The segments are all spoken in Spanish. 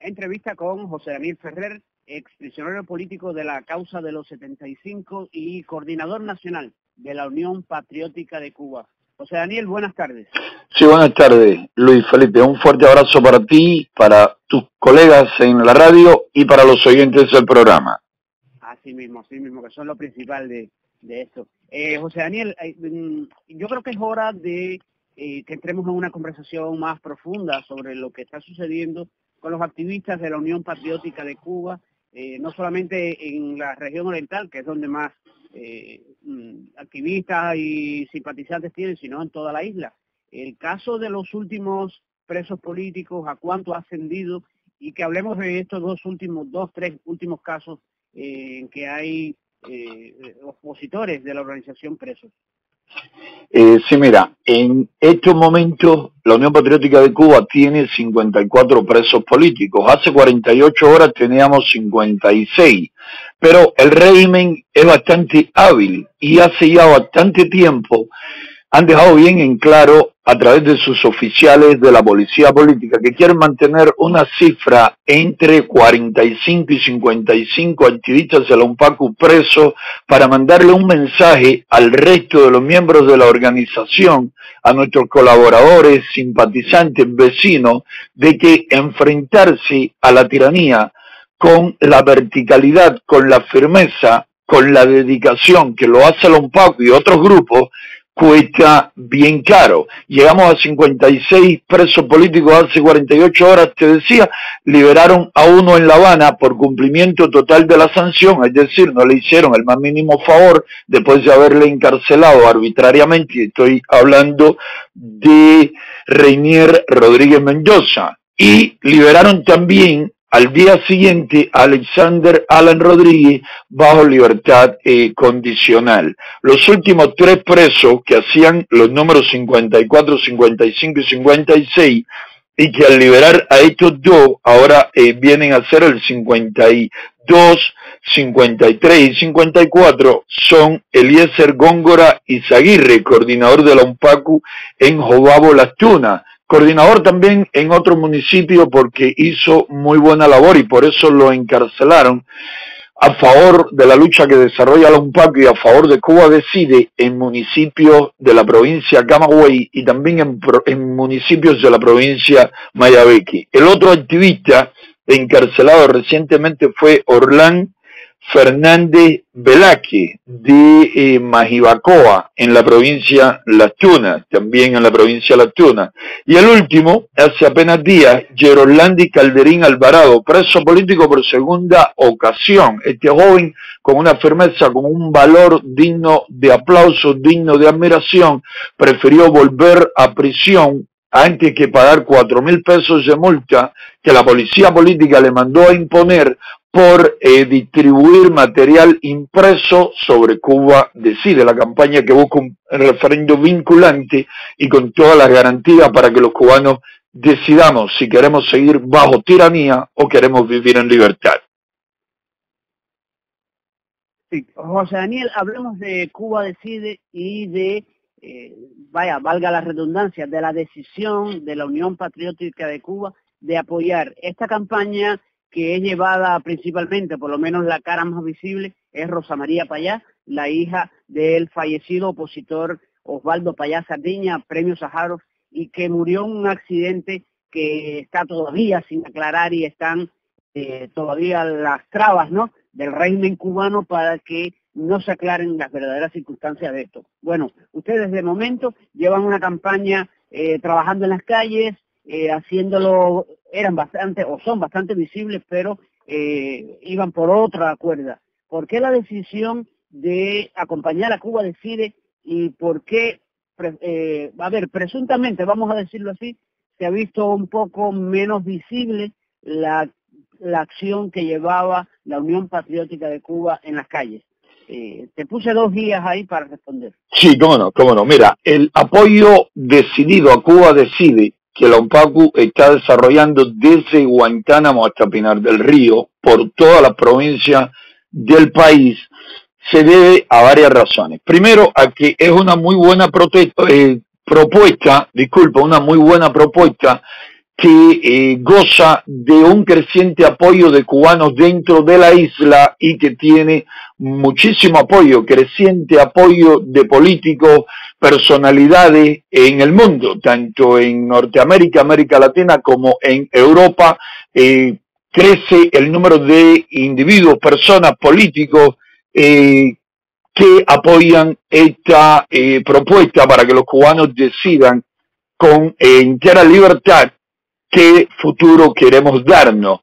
Entrevista con José Daniel Ferrer, ex prisionero político de la causa de los 75 y coordinador nacional de la Unión Patriótica de Cuba. José Daniel, buenas tardes. Sí, buenas tardes, Luis Felipe. Un fuerte abrazo para ti, para tus colegas en la radio y para los oyentes del programa. Así mismo, que son lo principal de esto. José Daniel, yo creo que es hora de que entremos en una conversación más profunda sobre lo que está sucediendo con los activistas de la Unión Patriótica de Cuba, no solamente en la región oriental, que es donde más activistas y simpatizantes tienen, sino en toda la isla. El caso de los últimos presos políticos, a cuánto ha ascendido, y que hablemos de estos tres últimos casos en que hay opositores de la organización presos. Sí, mira, en estos momentos la Unión Patriótica de Cuba tiene 54 presos políticos. Hace 48 horas teníamos 56, pero el régimen es bastante hábil y hace ya bastante tiempo han dejado bien en claro a través de sus oficiales de la policía política que quieren mantener una cifra entre 45 y 55 activistas de la UNPACU presos para mandarle un mensaje al resto de los miembros de la organización, a nuestros colaboradores, simpatizantes, vecinos, de que enfrentarse a la tiranía con la verticalidad, con la firmeza, con la dedicación que lo hace la UNPACU y otros grupos, cuesta bien caro. Llegamos a 56 presos políticos hace 48 horas, te decía, liberaron a uno en La Habana por cumplimiento total de la sanción, es decir, no le hicieron el más mínimo favor después de haberle encarcelado arbitrariamente, y estoy hablando de Reinier Rodríguez Mendoza, y liberaron también al día siguiente Alexander Alan Rodríguez bajo libertad condicional. Los últimos tres presos que hacían los números 54, 55 y 56 y que al liberar a estos dos ahora vienen a ser el 52, 53 y 54 son Eliezer Góngora Izaguirre, coordinador de la UNPACU en Jobabo Las Tunas, coordinador también en otro municipio porque hizo muy buena labor y por eso lo encarcelaron, a favor de la lucha que desarrolla la UNPACU y a favor de Cuba Decide en municipios de la provincia Camagüey y también en municipios de la provincia Mayabeque. El otro activista encarcelado recientemente fue Orlán Fernández Velázquez de Majibacoa en la provincia Las Tunas, también en la provincia Las Tunas. Y el último, hace apenas días, Gerolandi Calderín Alvarado, preso político por segunda ocasión. Este joven con una firmeza, con un valor digno de aplauso, digno de admiración, prefirió volver a prisión antes que pagar 4.000 pesos de multa que la policía política le mandó a imponer por distribuir material impreso sobre Cuba Decide, la campaña que busca un referendo vinculante y con todas las garantías para que los cubanos decidamos si queremos seguir bajo tiranía o queremos vivir en libertad. Sí, José Daniel, hablemos de Cuba Decide y de, valga la redundancia, de la decisión de la Unión Patriótica de Cuba de apoyar esta campaña que es llevada principalmente, por lo menos la cara más visible, es Rosa María Payá, la hija del fallecido opositor Osvaldo Payá Sardiña, premio Sájarov, y que murió en un accidente que está todavía sin aclarar y están todavía las trabas, ¿no?, del régimen cubano para que no se aclaren las verdaderas circunstancias de esto. Bueno, ustedes de momento llevan una campaña trabajando en las calles, haciéndolo, son bastante visibles, pero iban por otra cuerda. ¿Por qué la decisión de acompañar a Cuba Decide y por qué, presuntamente, vamos a decirlo así, se ha visto un poco menos visible la acción que llevaba la Unión Patriótica de Cuba en las calles? Te puse 2 días ahí para responder. Sí, cómo no. Mira, el apoyo decidido a Cuba Decide que la UNPACU está desarrollando desde Guantánamo hasta Pinar del Río, por toda la provincia del país, se debe a varias razones. Primero, a que es una muy buena propuesta que goza de un creciente apoyo de cubanos dentro de la isla y que tiene muchísimo apoyo, creciente apoyo de políticos, personalidades en el mundo, tanto en Norteamérica, América Latina como en Europa. Crece el número de individuos, personas, políticos que apoyan esta propuesta para que los cubanos decidan con entera libertad qué futuro queremos darnos.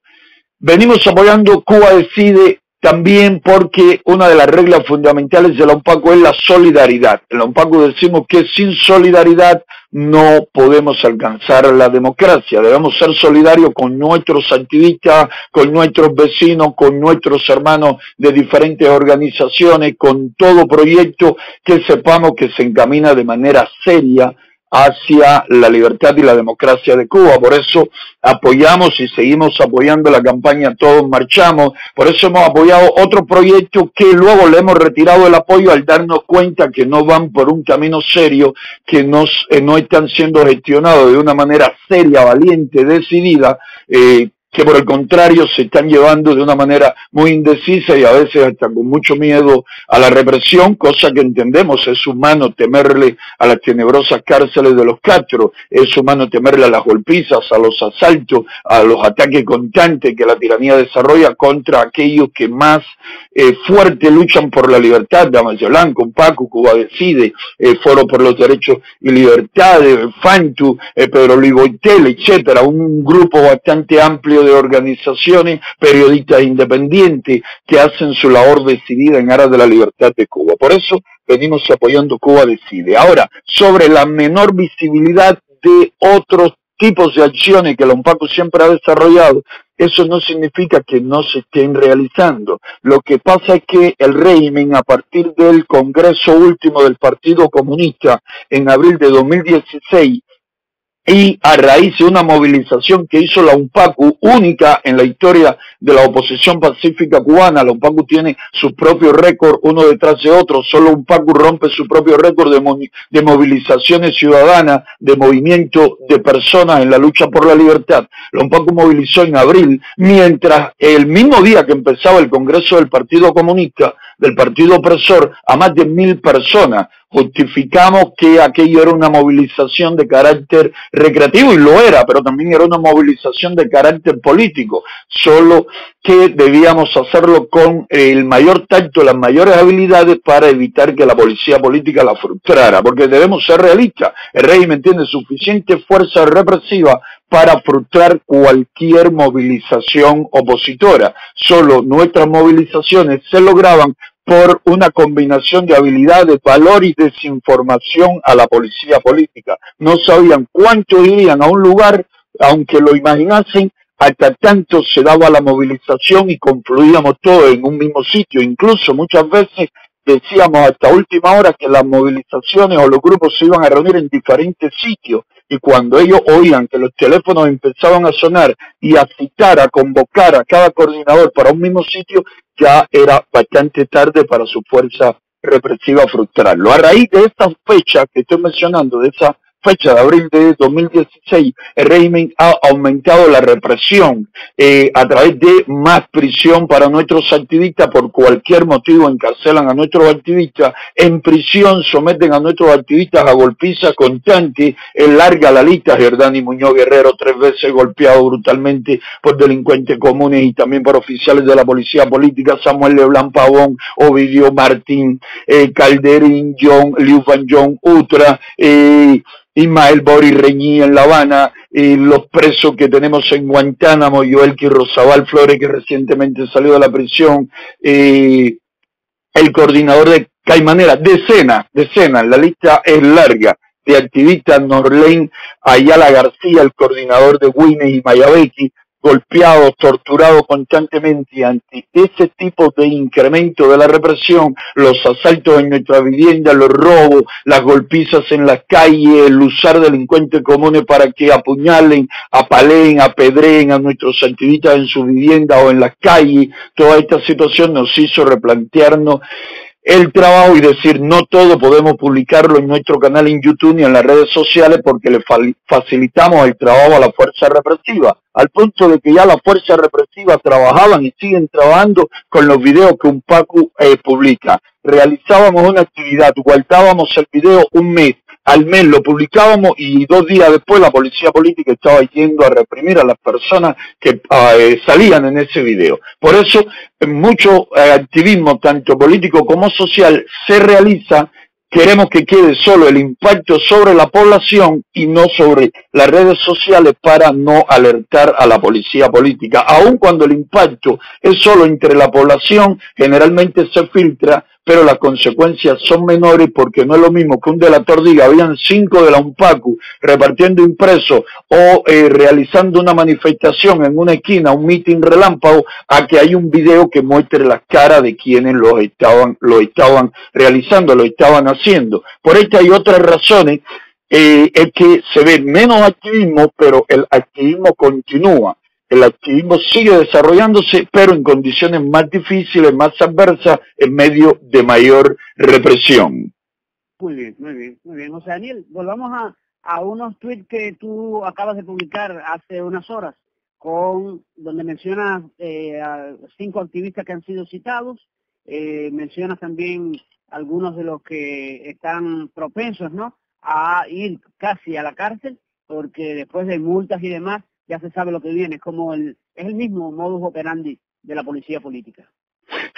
Venimos apoyando Cuba Decide también porque una de las reglas fundamentales de la UNPACU es la solidaridad. En la UNPACU decimos que sin solidaridad no podemos alcanzar la democracia. Debemos ser solidarios con nuestros activistas, con nuestros vecinos, con nuestros hermanos de diferentes organizaciones, con todo proyecto que sepamos que se encamina de manera seria hacia la libertad y la democracia de Cuba. Por eso apoyamos y seguimos apoyando la campaña Todos Marchamos. Por eso hemos apoyado otros proyectos que luego le hemos retirado el apoyo al darnos cuenta que no van por un camino serio, que no están siendo gestionados de una manera seria, valiente, decidida, que por el contrario se están llevando de una manera muy indecisa y a veces hasta con mucho miedo a la represión, cosa que entendemos, es humano temerle a las tenebrosas cárceles de los Castro, es humano temerle a las golpizas, a los asaltos, a los ataques constantes que la tiranía desarrolla contra aquellos que más fuerte luchan por la libertad, Damas de Blanco, UNPACU, Cuba Decide, Foro por los Derechos y Libertades, FANTU, Pedro Luis Boitel, etcétera, un grupo bastante amplio de organizaciones, periodistas independientes que hacen su labor decidida en aras de la libertad de Cuba. Por eso venimos apoyando Cuba Decide. Ahora, sobre la menor visibilidad de otros tipos de acciones que la UNPACU siempre ha desarrollado, eso no significa que no se estén realizando. Lo que pasa es que el régimen, a partir del Congreso último del Partido Comunista en abril de 2016, y a raíz de una movilización que hizo la UNPACU, única en la historia de la oposición pacífica cubana, la UNPACU tiene su propio récord uno detrás de otro, solo UNPACU rompe su propio récord de movilizaciones ciudadanas, de movimiento de personas en la lucha por la libertad. La UNPACU movilizó en abril, mientras el mismo día que empezaba el Congreso del Partido Comunista, del Partido Opresor, a más de 1.000 personas. Justificamos que aquello era una movilización de carácter recreativo, y lo era, pero también era una movilización de carácter político, solo que debíamos hacerlo con el mayor tacto, las mayores habilidades para evitar que la policía política la frustrara, porque debemos ser realistas, el régimen tiene suficiente fuerza represiva para frustrar cualquier movilización opositora. Solo nuestras movilizaciones se lograban por una combinación de habilidades, valor y desinformación a la policía política. No sabían cuánto irían a un lugar, aunque lo imaginasen, hasta tanto se daba la movilización y confluíamos todos en un mismo sitio. Incluso muchas veces decíamos hasta última hora que las movilizaciones o los grupos se iban a reunir en diferentes sitios, y cuando ellos oían que los teléfonos empezaban a sonar y a citar, a convocar a cada coordinador para un mismo sitio, ya era bastante tarde para su fuerza represiva frustrarlo. A raíz de esta fecha que estoy mencionando, de esa fecha de abril de 2016, el régimen ha aumentado la represión a través de más prisión para nuestros activistas. Por cualquier motivo encarcelan a nuestros activistas, en prisión someten a nuestros activistas a golpizas constantes. Es larga la lista: Giordani Muñoz Guerrero, 3 veces golpeado brutalmente por delincuentes comunes y también por oficiales de la policía política, Samuel Leblanc Pavón, Ovidio Martín, Calderín, John, Liu Van John, Utra, Ismael Boris Reñí en La Habana, los presos que tenemos en Guantánamo, Joelqui Rosabal Flores, que recientemente salió de la prisión, el coordinador de Caimanera, decenas, la lista es larga, de activistas, Norlén Ayala García, el coordinador de Güines y Mayabequi, golpeados, torturados constantemente. Y ante ese tipo de incremento de la represión, los asaltos en nuestra vivienda, los robos, las golpizas en las calles, el usar delincuentes comunes para que apuñalen, apaleen, apedreen a nuestros activistas en su vivienda o en las calles, toda esta situación nos hizo replantearnos el trabajo y decir no todo podemos publicarlo en nuestro canal en YouTube ni en las redes sociales porque le facilitamos el trabajo a la fuerza represiva, al punto de que ya la fuerza represiva trabajaban y siguen trabajando con los videos que UNPACU publica. Realizábamos una actividad, guardábamos el video un mes, al mes lo publicábamos y 2 días después la policía política estaba yendo a reprimir a las personas que salían en ese video. Por eso mucho activismo, tanto político como social, se realiza. Queremos que quede solo el impacto sobre la población y no sobre las redes sociales para no alertar a la policía política. Aun cuando el impacto es solo entre la población, generalmente se filtra, pero las consecuencias son menores porque no es lo mismo que un delator diga habían 5 de la UNPACU repartiendo impresos o realizando una manifestación en una esquina, un mitin relámpago, a que hay un video que muestre las caras de quienes lo estaban realizando, lo estaban haciendo. Por esta y otras razones es que se ve menos activismo, pero el activismo continúa. El activismo sigue desarrollándose, pero en condiciones más difíciles, más adversas, en medio de mayor represión. Muy bien, muy bien, muy bien. O sea, Daniel, volvamos a unos tweets que tú acabas de publicar hace unas horas, donde mencionas a 5 activistas que han sido citados, mencionas también algunos de los que están propensos, ¿no?, a ir casi a la cárcel, porque después de multas y demás, ya se sabe lo que viene, es el mismo modus operandi de la policía política.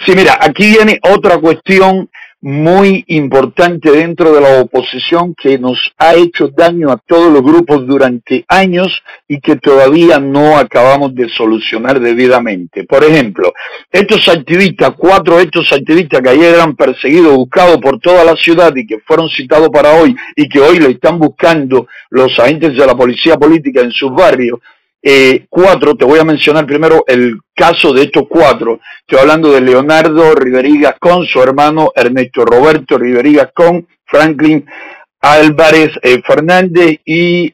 Sí, mira, aquí viene otra cuestión muy importante dentro de la oposición que nos ha hecho daño a todos los grupos durante años y que todavía no acabamos de solucionar debidamente. Por ejemplo, estos activistas, 4 de estos activistas que ayer eran perseguidos, buscados por toda la ciudad y que fueron citados para hoy y que hoy le están buscando los agentes de la policía política en sus barrios, 4, te voy a mencionar primero el caso de estos 4. Estoy hablando de Leonardo Riverí Gascón, su hermano Ernesto Roberto Riverí Gascón, Franklin Álvarez Fernández y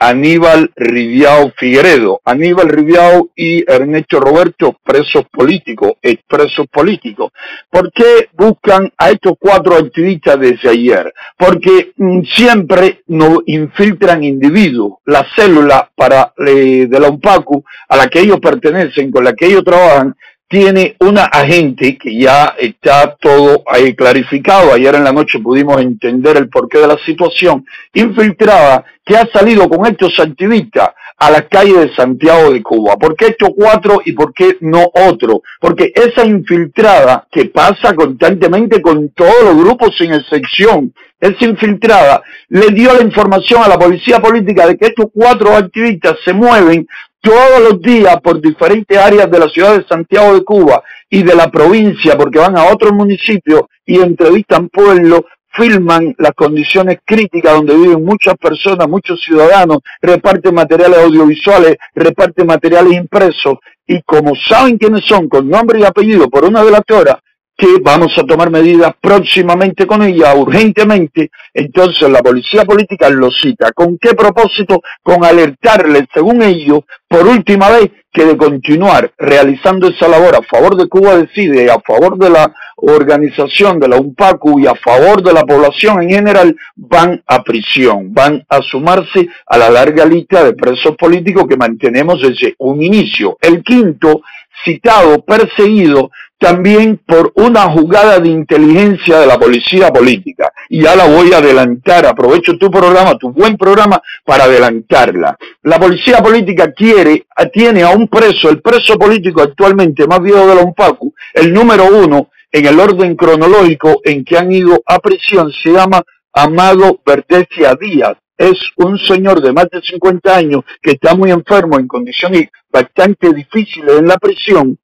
Aníbal Riviao Figueredo. Aníbal Riviao y Ernesto Roberto, presos políticos, expresos políticos. ¿Por qué buscan a estos 4 activistas desde ayer? Porque siempre nos infiltran individuos. La célula de la UNPACU, a la que ellos pertenecen, con la que ellos trabajan, tiene una agente que ya está todo ahí clarificado. Ayer en la noche pudimos entender el porqué de la situación, infiltrada, que ha salido con estos activistas a las calles de Santiago de Cuba. ¿Por qué estos 4 y por qué no otro? Porque esa infiltrada que pasa constantemente con todos los grupos sin excepción, esa infiltrada le dio la información a la policía política de que estos 4 activistas se mueven todos los días por diferentes áreas de la ciudad de Santiago de Cuba y de la provincia, porque van a otros municipios y entrevistan pueblos, filman las condiciones críticas donde viven muchas personas, muchos ciudadanos, reparten materiales audiovisuales, reparten materiales impresos, y como saben quiénes son, con nombre y apellido, por una delatora, que vamos a tomar medidas próximamente con ella, urgentemente. Entonces la policía política lo cita. ¿Con qué propósito? Con alertarles, según ellos, por última vez, que de continuar realizando esa labor a favor de Cuba Decide, a favor de la organización de la UNPACU y a favor de la población en general, van a prisión, van a sumarse a la larga lista de presos políticos que mantenemos desde un inicio. El 5º, citado, perseguido, también por una jugada de inteligencia de la policía política. Y ya la voy a adelantar, aprovecho tu programa, tu buen programa, para adelantarla. La policía política tiene a un preso, el preso político actualmente más viejo de la UNPACU, el número 1 en el orden cronológico en que han ido a prisión, se llama Amado Verdecia Díaz. Es un señor de más de 50 años que está muy enfermo, en condiciones bastante difíciles en la prisión,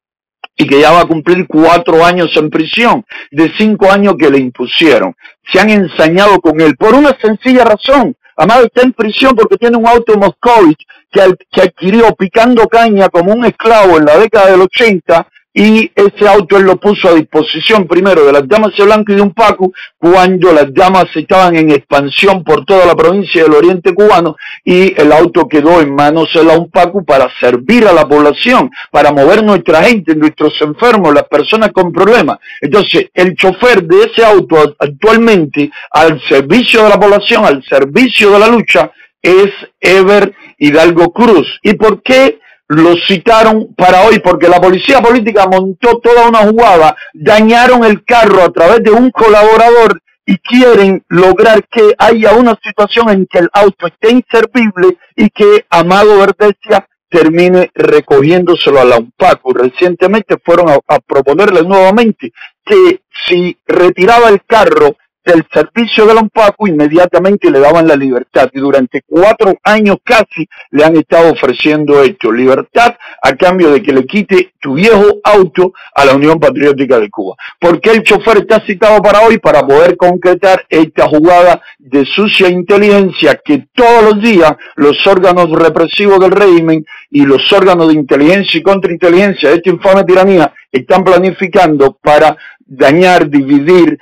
y que ya va a cumplir 4 años en prisión, de 5 años que le impusieron. Se han ensañado con él por una sencilla razón. Amado está en prisión porque tiene un auto Moscovich que adquirió picando caña como un esclavo en la década del 80, y ese auto él lo puso a disposición primero de las damas de blanco y de un Pacu cuando las damas estaban en expansión por toda la provincia del oriente cubano, y el auto quedó en manos de la UNPACU para servir a la población, para mover nuestra gente, nuestros enfermos, las personas con problemas. Entonces, el chofer de ese auto actualmente al servicio de la población, al servicio de la lucha, es Ever Hidalgo Cruz. ¿Y por qué lo citaron para hoy? Porque la policía política montó toda una jugada, dañaron el carro a través de un colaborador y quieren lograr que haya una situación en que el auto esté inservible y que Amado Verdecia termine recogiéndoselo a la UNPACU. Recientemente fueron a proponerle nuevamente que si retiraba el carro del servicio de la UNPACU, inmediatamente le daban la libertad, y durante 4 años casi le han estado ofreciendo esto, libertad a cambio de que le quite tu viejo auto a la Unión Patriótica de Cuba. ¿Por qué el chofer está citado para hoy? Para poder concretar esta jugada de sucia inteligencia que todos los días los órganos represivos del régimen y los órganos de inteligencia y contrainteligencia de esta infame tiranía están planificando para dañar, dividir,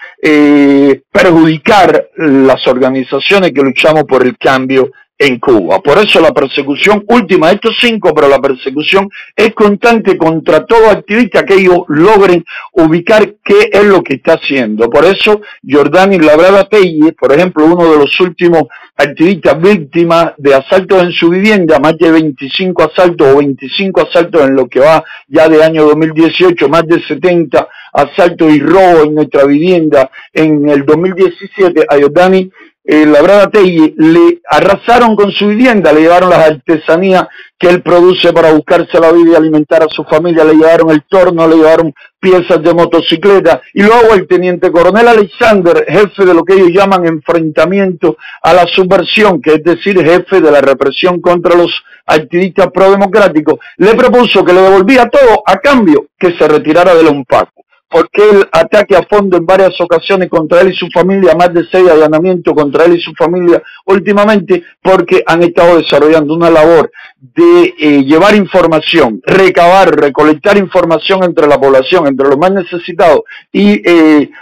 perjudicar las organizaciones que luchamos por el cambio en Cuba. Por eso la persecución última de estos 5, pero la persecución es constante contra todo activista que ellos logren ubicar qué es lo que está haciendo. Por eso Jordani Labrada Telles, por ejemplo, uno de los últimos activistas víctimas de asaltos en su vivienda, más de 25 asaltos o 25 asaltos en lo que va ya de año 2018, más de 70 asaltos y robos en nuestra vivienda en el 2017, a Jordani Labrada Telles le arrasaron con su vivienda, le llevaron las artesanías que él produce para buscarse la vida y alimentar a su familia, le llevaron el torno, le llevaron piezas de motocicleta, y luego el teniente coronel Alexander, jefe de lo que ellos llaman enfrentamiento a la subversión, que es decir, jefe de la represión contra los activistas prodemocráticos, le propuso que le devolvía todo a cambio que se retirara de la UNPACU. Porque el ataque a fondo en varias ocasiones contra él y su familia, más de 6 allanamientos contra él y su familia últimamente, porque han estado desarrollando una labor de llevar información, recabar, recolectar información entre la población, entre los más necesitados, y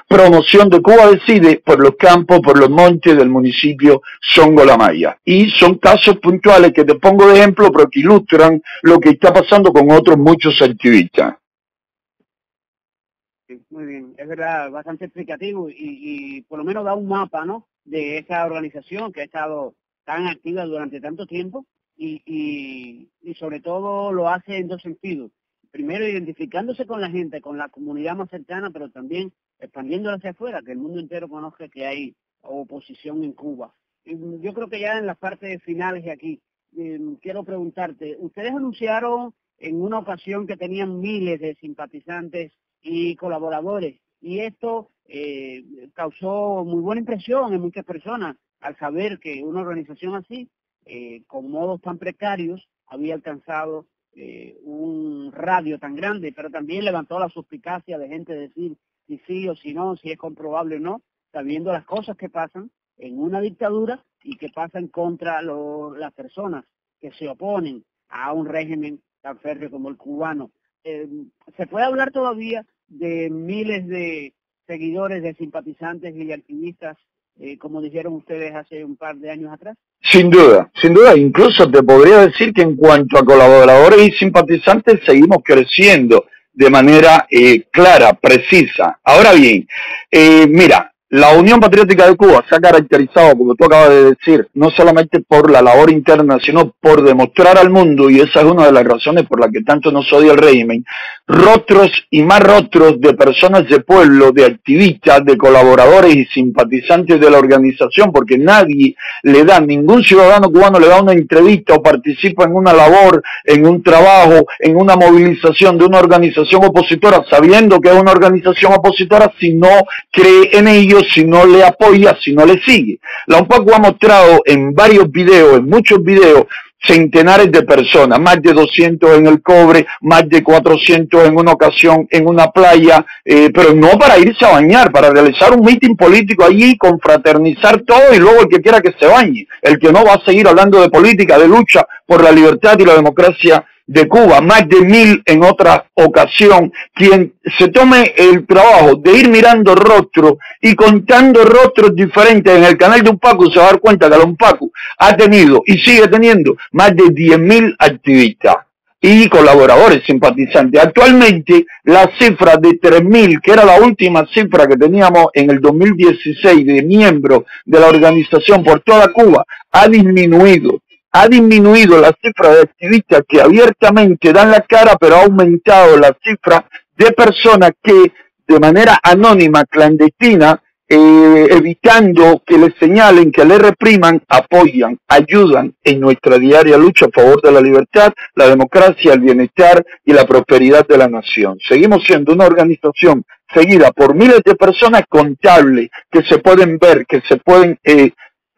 promoción de Cuba Decide por los campos, por los montes del municipio Songo La Maya. Y son casos puntuales que te pongo de ejemplo, pero que ilustran lo que está pasando con otros muchos activistas. Muy bien, es verdad, bastante explicativo y por lo menos da un mapa, ¿no?, de esta organización que ha estado tan activa durante tanto tiempo y sobre todo lo hace en 2 sentidos. Primero, identificándose con la gente, con la comunidad más cercana, pero también expandiéndola hacia afuera, que el mundo entero conozca que hay oposición en Cuba. Yo creo que ya en las partes finales de aquí, quiero preguntarte, ustedes anunciaron en una ocasión que tenían miles de simpatizantes y colaboradores, y esto causó muy buena impresión en muchas personas al saber que una organización así, con modos tan precarios, había alcanzado un radio tan grande, pero también levantó la suspicacia de gente decir si sí o si no, si es comprobable o no, sabiendo las cosas que pasan en una dictadura y que pasan contra las personas que se oponen a un régimen tan férreo como el cubano. ¿Se puede hablar todavía de miles de seguidores, de simpatizantes y de activistas, como dijeron ustedes hace un par de años atrás? Sin duda, incluso te podría decir que en cuanto a colaboradores y simpatizantes seguimos creciendo de manera clara, precisa. Ahora bien, mira, la Unión Patriótica de Cuba se ha caracterizado, como tú acabas de decir, no solamente por la labor interna, sino por demostrar al mundo, y esa es una de las razones por las que tanto nos odia el régimen, rostros y más rostros de personas de pueblo, de activistas, de colaboradores y simpatizantes de la organización, porque nadie le da, ningún ciudadano cubano le da una entrevista o participa en una labor, en un trabajo, en una movilización de una organización opositora, sabiendo que es una organización opositora, si no cree en ellos, si no le apoya, si no le sigue. La UNPACU ha mostrado en varios videos, en muchos videos, centenares de personas, más de 200 en el Cobre, más de 400 en una ocasión en una playa, pero no para irse a bañar, para realizar un mitin político allí, confraternizar todo y luego el que quiera que se bañe, el que no va a seguir hablando de política, de lucha por la libertad y la democracia de Cuba, más de 1000 en otra ocasión, quien se tome el trabajo de ir mirando rostros y contando rostros diferentes en el canal de Unpacu, se va a dar cuenta que la Unpacu ha tenido y sigue teniendo más de 10.000 activistas y colaboradores simpatizantes. Actualmente la cifra de 3.000, que era la última cifra que teníamos en el 2016 de miembros de la organización por toda Cuba, ha disminuido la cifra de activistas que abiertamente dan la cara, pero ha aumentado la cifra de personas que de manera anónima, clandestina, evitando que les señalen, que les repriman, apoyan, ayudan en nuestra diaria lucha a favor de la libertad, la democracia, el bienestar y la prosperidad de la nación. Seguimos siendo una organización seguida por miles de personas contables, que se pueden ver, que se pueden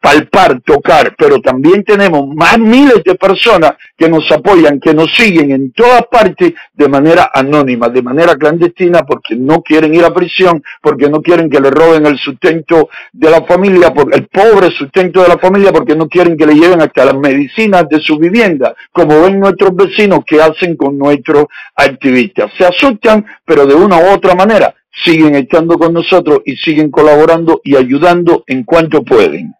palpar, tocar, pero también tenemos más miles de personas que nos apoyan, que nos siguen en todas partes de manera anónima, de manera clandestina, porque no quieren ir a prisión, porque no quieren que le roben el sustento de la familia, el pobre sustento de la familia, porque no quieren que le lleven hasta las medicinas de su vivienda, como ven nuestros vecinos que hacen con nuestros activistas. Se asustan, pero de una u otra manera siguen estando con nosotros y siguen colaborando y ayudando en cuanto pueden.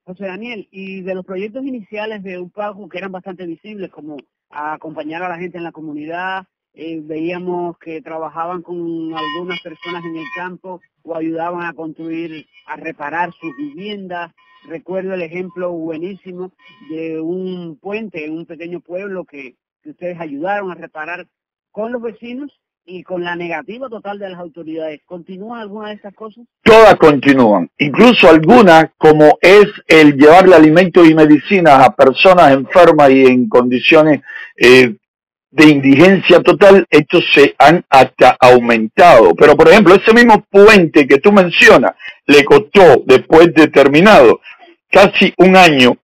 José Daniel, y de los proyectos iniciales de Unpacu, que eran bastante visibles, como acompañar a la gente en la comunidad, veíamos que trabajaban con algunas personas en el campo o ayudaban a construir, a reparar sus viviendas. Recuerdo el ejemplo buenísimo de un puente en un pequeño pueblo que ustedes ayudaron a reparar con los vecinos y con la negativa total de las autoridades. ¿Continúan alguna de estas cosas? Todas continúan, incluso algunas, como es el llevarle alimentos y medicinas a personas enfermas y en condiciones de indigencia total, estos se han hasta aumentado. Pero, por ejemplo, ese mismo puente que tú mencionas, le costó, después de terminado, casi un año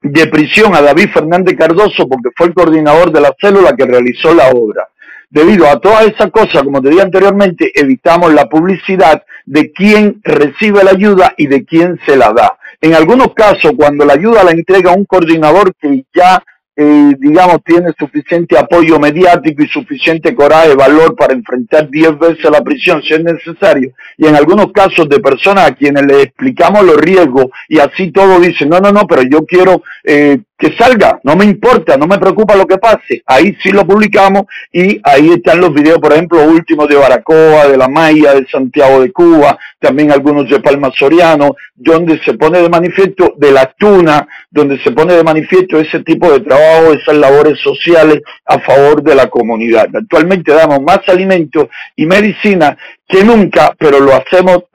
de prisión a David Fernández Cardoso, porque fue el coordinador de la célula que realizó la obra. Debido a todas esas cosas, como te dije anteriormente, evitamos la publicidad de quién recibe la ayuda y de quién se la da. En algunos casos, cuando la ayuda la entrega un coordinador que ya, digamos, tiene suficiente apoyo mediático y suficiente coraje, valor para enfrentar 10 veces la prisión si es necesario, y en algunos casos de personas a quienes les explicamos los riesgos y así todo dicen, no, pero yo quiero que salga, no me importa, no me preocupa lo que pase, ahí sí lo publicamos y ahí están los videos, por ejemplo, últimos de Baracoa, de La Maya, de Santiago de Cuba, también algunos de Palma Soriano, donde se pone de manifiesto, de La Tuna, donde se pone de manifiesto ese tipo de trabajo, esas labores sociales a favor de la comunidad. Actualmente damos más alimentos y medicina que nunca, pero lo hacemos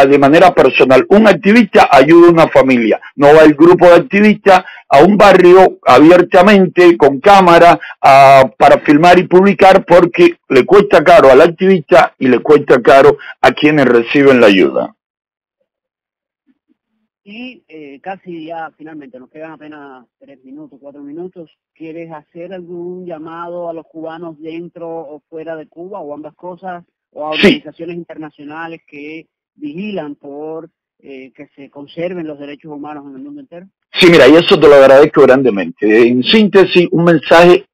de manera personal. Un activista ayuda a una familia, no va el grupo de activistas a un barrio abiertamente, con cámara, para filmar y publicar, porque le cuesta caro al activista y le cuesta caro a quienes reciben la ayuda. Y casi ya finalmente, nos quedan apenas 3 minutos, 4 minutos. ¿Quieres hacer algún llamado a los cubanos dentro o fuera de Cuba, o ambas cosas, o a organizaciones internacionales que vigilan por que se conserven los derechos humanos en el mundo entero? Sí, mira, y eso te lo agradezco grandemente. En síntesis, un mensaje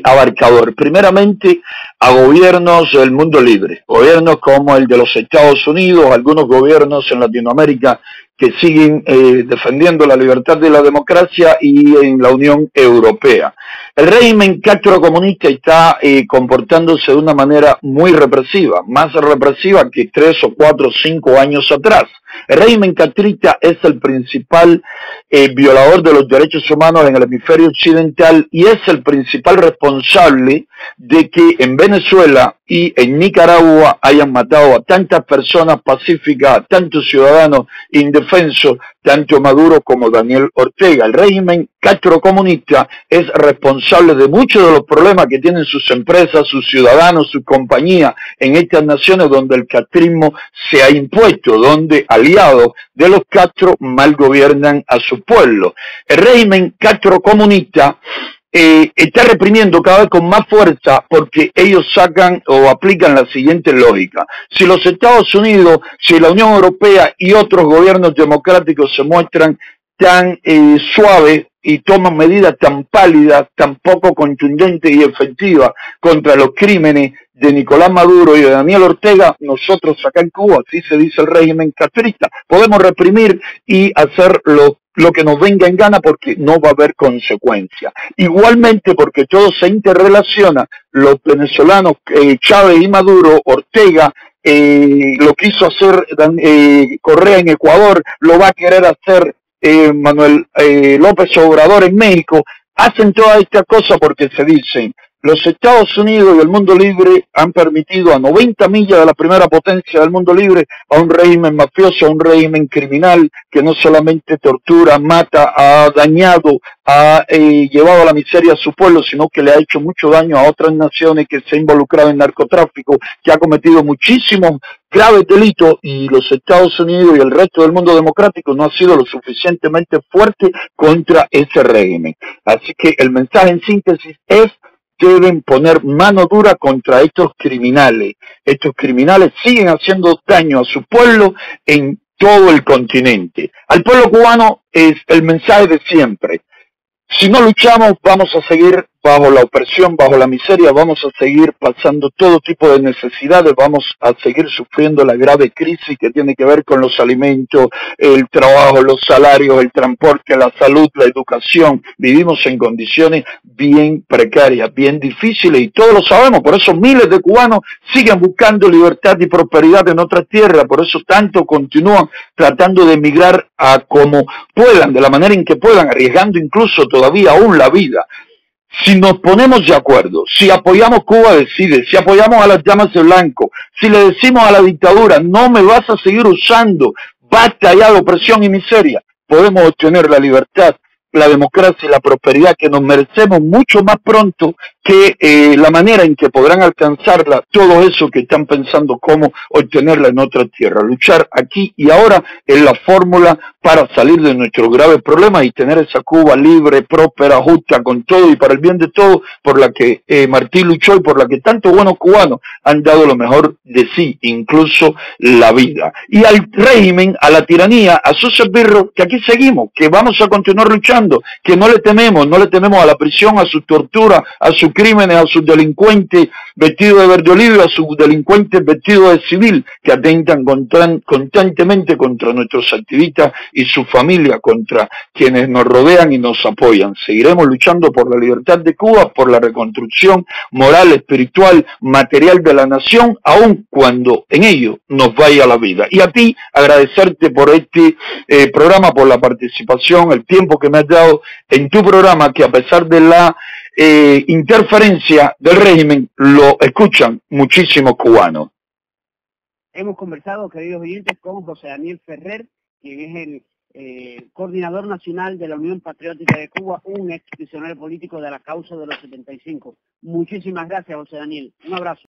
abarcador. Primeramente, a gobiernos del mundo libre, gobiernos como el de los Estados Unidos, algunos gobiernos en Latinoamérica que siguen defendiendo la libertad de la democracia, y en la Unión Europea. El régimen castrocomunista está comportándose de una manera muy represiva, más represiva que 3 o 4 o 5 años atrás. El régimen castrista es el principal violador de los derechos humanos en el hemisferio occidental, y es el principal responsable de que en Venezuela y en Nicaragua hayan matado a tantas personas pacíficas, a tantos ciudadanos indefensos, tanto Maduro como Daniel Ortega. El régimen castrocomunista es responsable de muchos de los problemas que tienen sus empresas, sus ciudadanos, sus compañías en estas naciones donde el castrismo se ha impuesto, donde aliados de los Castro mal gobiernan a su pueblo. El régimen castrocomunista está reprimiendo cada vez con más fuerza, porque ellos sacan o aplican la siguiente lógica. Si los Estados Unidos, si la Unión Europea y otros gobiernos democráticos se muestran tan suaves y toman medidas tan pálidas, tan poco contundentes y efectivas contra los crímenes de Nicolás Maduro y de Daniel Ortega, nosotros acá en Cuba, así se dice el régimen castrista, podemos reprimir y hacer lo que nos venga en gana porque no va a haber consecuencias. Igualmente porque todo se interrelaciona, los venezolanos Chávez y Maduro, Ortega, lo quiso hacer Correa en Ecuador, lo va a querer hacer Manuel López Obrador en México, hacen toda esta cosa porque se dicen, los Estados Unidos y el mundo libre han permitido a 90 millas de la primera potencia del mundo libre a un régimen mafioso, a un régimen criminal que no solamente tortura, mata, ha dañado, ha llevado a la miseria a su pueblo, sino que le ha hecho mucho daño a otras naciones, que se ha involucrado en narcotráfico, que ha cometido muchísimos graves delitos, y los Estados Unidos y el resto del mundo democrático no ha sido lo suficientemente fuerte contra ese régimen. Así que el mensaje en síntesis es: deben poner mano dura contra estos criminales. Estos criminales siguen haciendo daño a su pueblo en todo el continente. Al pueblo cubano es el mensaje de siempre. Si no luchamos, vamos a seguir bajo la opresión, bajo la miseria, vamos a seguir pasando todo tipo de necesidades, vamos a seguir sufriendo la grave crisis que tiene que ver con los alimentos, el trabajo, los salarios, el transporte, la salud, la educación. Vivimos en condiciones bien precarias, bien difíciles, y todos lo sabemos. Por eso miles de cubanos siguen buscando libertad y prosperidad en otras tierras, por eso tanto continúan tratando de emigrar a como puedan, de la manera en que puedan, arriesgando incluso todavía aún la vida. Si nos ponemos de acuerdo, si apoyamos Cuba Decide, si apoyamos a las llamas de blanco, si le decimos a la dictadura, no me vas a seguir usando, basta ya de opresión y miseria, podemos obtener la libertad, la democracia y la prosperidad que nos merecemos mucho más pronto que la manera en que podrán alcanzarla todos esos que están pensando cómo obtenerla en otra tierra. Luchar aquí y ahora es la fórmula para salir de nuestros graves problemas y tener esa Cuba libre, próspera, justa, con todo y para el bien de todos, por la que Martí luchó y por la que tantos buenos cubanos han dado lo mejor de sí, incluso la vida. Y al régimen, a la tiranía, a sus esbirros, que aquí seguimos, que vamos a continuar luchando, que no le tememos a la prisión, a su tortura, a sus crímenes, a sus delincuentes vestidos de verde olivo, a sus delincuentes vestidos de civil, que atentan constantemente contra nuestros activistas y su familia, contra quienes nos rodean y nos apoyan. Seguiremos luchando por la libertad de Cuba, por la reconstrucción moral, espiritual, material de la nación, aun cuando en ello nos vaya la vida. Y a ti, agradecerte por este programa, por la participación, el tiempo que me has dado en tu programa, que a pesar de la interferencia del régimen, lo escuchan muchísimos cubanos. Hemos conversado, queridos oyentes, con José Daniel Ferrer, quien es el coordinador nacional de la Unión Patriótica de Cuba, un ex prisionero político de la causa de los 75. Muchísimas gracias, José Daniel. Un abrazo.